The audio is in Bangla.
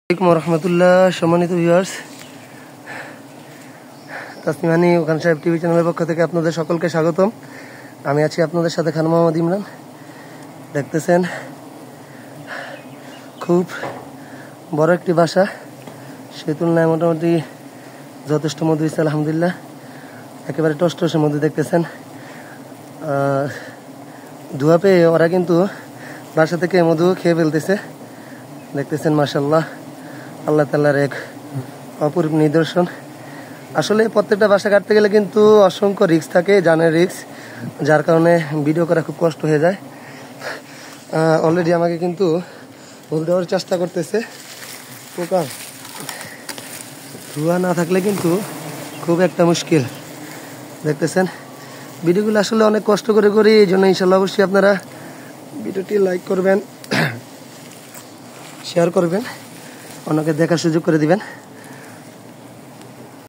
আসসালামু আলাইকুম রহমতুল্লাহ। সম্মানিত ভিউয়ার্স, তাসনিমানি ওখান সাহেব টিভি চ্যানেলের পক্ষ থেকে আপনাদের সকলকে স্বাগতম। আমি আছি আপনাদের সাথে খান মোহাম্মদ ইমরান। দেখতেছেন খুব বড় একটি বাসা, সে তুলনায় মোটামুটি যথেষ্ট মধু হয়েছে আলহামদুলিল্লাহ। একেবারে টসটসের মধ্যে দেখতেছেন ধোয়া পেয়ে ওরা কিন্তু বাসা থেকে মধু খেয়ে ফেলতেছে। দেখতেছেন মাশাআল্লাহ, আল্লাহ তাআলার এক অপূর্ব নিদর্শন। আসলে প্রত্যেকটা বাসা কাটতে গেলে কিন্তু অসংখ্য রিস্ক থাকে, জানের রিস্ক, যার কারণে ভিডিও করা খুব কষ্ট হয়ে যায়। অলরেডি আমাকে কিন্তু ভুল দেওয়ার চেষ্টা করতেছে। পোকা ধোয়া না থাকলে কিন্তু খুব একটা মুশকিল। দেখতেছেন ভিডিওগুলো আসলে অনেক কষ্ট করে করি, এই জন্য ইনশাল্লাহ অবশ্যই আপনারা ভিডিওটি লাইক করবেন, শেয়ার করবেন, অন্যকে দেখার সুযোগ করে দিবেন।